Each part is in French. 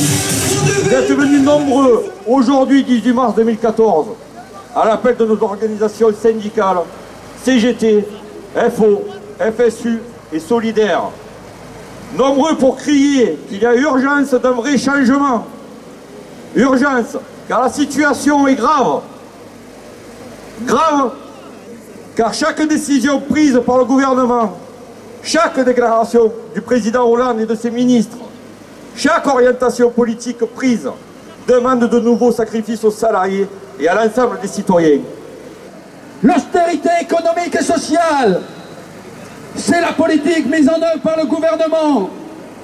Vous êtes venus nombreux, aujourd'hui 18 mars 2014, à l'appel de nos organisations syndicales, CGT, FO, FSU et Solidaires. Nombreux pour crier qu'il y a urgence d'un vrai changement. Urgence, car la situation est grave. Grave, car chaque décision prise par le gouvernement, chaque déclaration du président Hollande et de ses ministres, chaque orientation politique prise demande de nouveaux sacrifices aux salariés et à l'ensemble des citoyens. L'austérité économique et sociale, c'est la politique mise en œuvre par le gouvernement,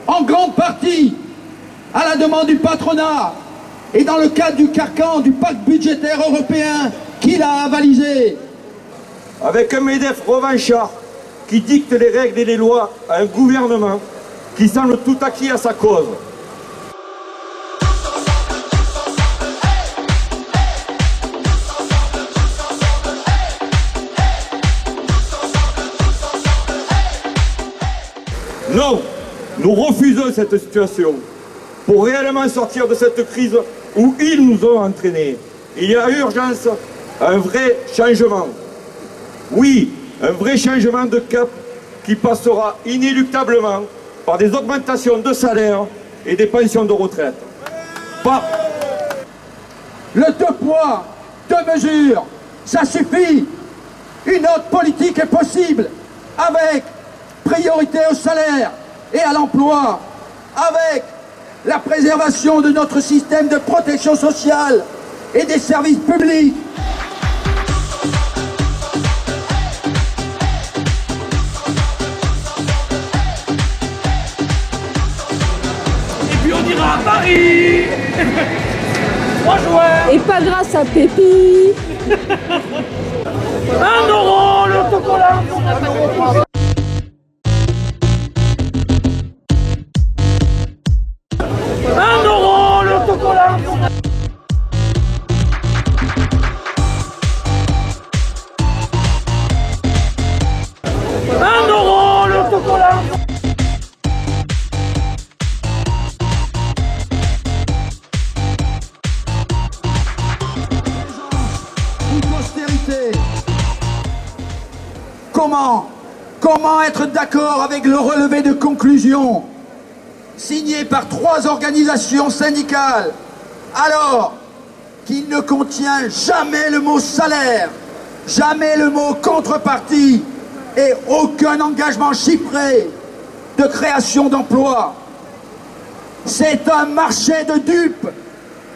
en grande partie à la demande du patronat et dans le cadre du carcan du pacte budgétaire européen qu'il a avalisé. Avec un MEDEF revanchard qui dicte les règles et les lois à un gouvernement qui semble tout acquis à sa cause. Non, nous refusons cette situation. Pour réellement sortir de cette crise où ils nous ont entraînés, il y a urgence à un vrai changement. Oui, un vrai changement de cap qui passera inéluctablement par des augmentations de salaire et des pensions de retraite. Pas... Le 2 poids, 2 mesures, ça suffit. Une autre politique est possible, avec priorité au salaire et à l'emploi, avec la préservation de notre système de protection sociale et des services publics. Et puis on ira à Paris. 3 juin. Et pas grâce à Pépi. 1 euro l'autocollant. 1 euro l'autocollant. 1 euro l'autocollant. Austérité. Comment être d'accord avec le relevé de conclusion signé par 3 organisations syndicales, alors qu'il ne contient jamais le mot salaire, jamais le mot contrepartie et aucun engagement chiffré de création d'emplois. C'est un marché de dupes,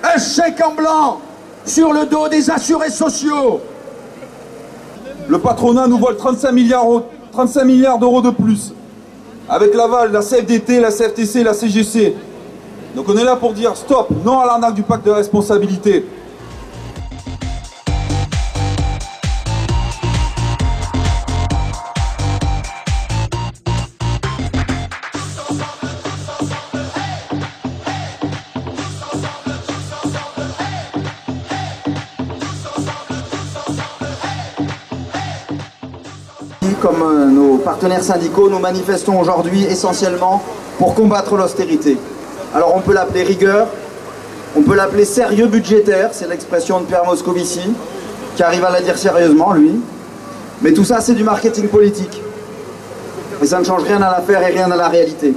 un chèque en blanc sur le dos des assurés sociaux. Le patronat nous vole 35 milliards d'euros de plus, avec l'aval, la CFDT, la CFTC, la CGC. Donc on est là pour dire stop, non à l'arnaque du pacte de responsabilité. Comme nos partenaires syndicaux, nous manifestons aujourd'hui essentiellement pour combattre l'austérité. Alors on peut l'appeler rigueur, on peut l'appeler sérieux budgétaire, c'est l'expression de Pierre Moscovici, qui arrive à la dire sérieusement lui. Mais tout ça c'est du marketing politique. Et ça ne change rien à l'affaire et rien à la réalité.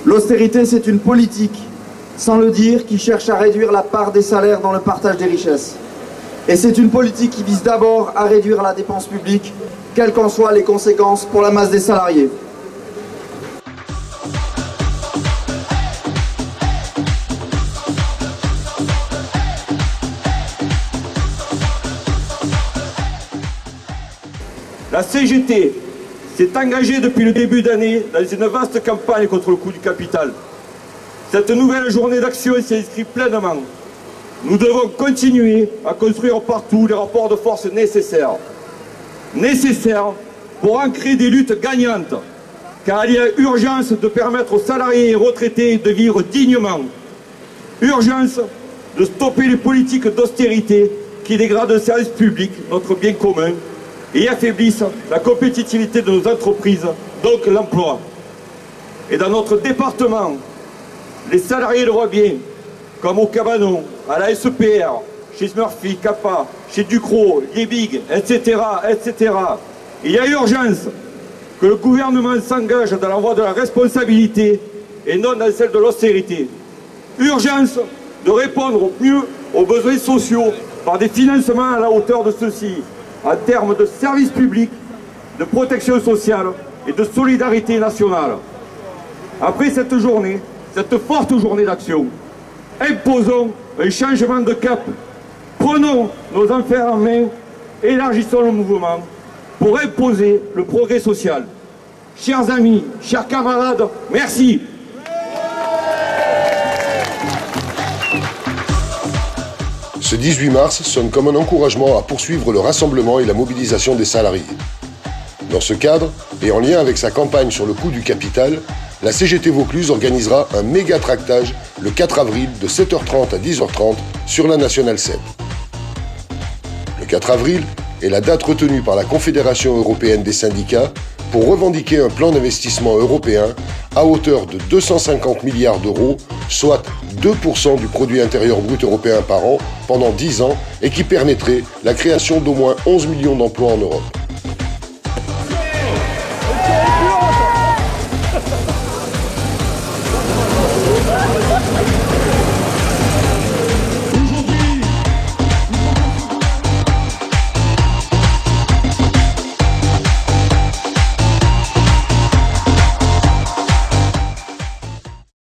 L'austérité c'est une politique, sans le dire, qui cherche à réduire la part des salaires dans le partage des richesses. Et c'est une politique qui vise d'abord à réduire la dépense publique, quelles qu'en soient les conséquences pour la masse des salariés. La CGT s'est engagée depuis le début d'année dans une vaste campagne contre le coût du capital. Cette nouvelle journée d'action s'inscrit pleinement. Nous devons continuer à construire partout les rapports de force nécessaires. Nécessaires pour ancrer des luttes gagnantes, car il y a urgence de permettre aux salariés et retraités de vivre dignement. Urgence de stopper les politiques d'austérité qui dégradent le service public, notre bien commun, et affaiblissent la compétitivité de nos entreprises, donc l'emploi. Et dans notre département, Les salariés le voient bien, comme au Cabanon, à la SEPR, chez Murphy, Kappa, chez Ducrot, Liebig, etc., etc. Il y a urgence que le gouvernement s'engage dans la voie de la responsabilité et non dans celle de l'austérité. Urgence de répondre au mieux aux besoins sociaux par des financements à la hauteur de ceux-ci, en termes de services publics, de protection sociale et de solidarité nationale. Après cette journée, cette forte journée d'action, imposons un changement de cap. Prenons nos affaires en main, élargissons le mouvement pour imposer le progrès social. Chers amis, chers camarades, merci. Ce 18 mars sonne comme un encouragement à poursuivre le rassemblement et la mobilisation des salariés. Dans ce cadre, et en lien avec sa campagne sur le coût du capital, la CGT Vaucluse organisera un méga tractage le 4 avril de 7h30 à 10h30 sur la Nationale 7. Le 4 avril est la date retenue par la Confédération européenne des syndicats pour revendiquer un plan d'investissement européen à hauteur de 250 milliards d'euros, soit 2% du produit intérieur brut européen par an pendant 10 ans et qui permettrait la création d'au moins 11 millions d'emplois en Europe.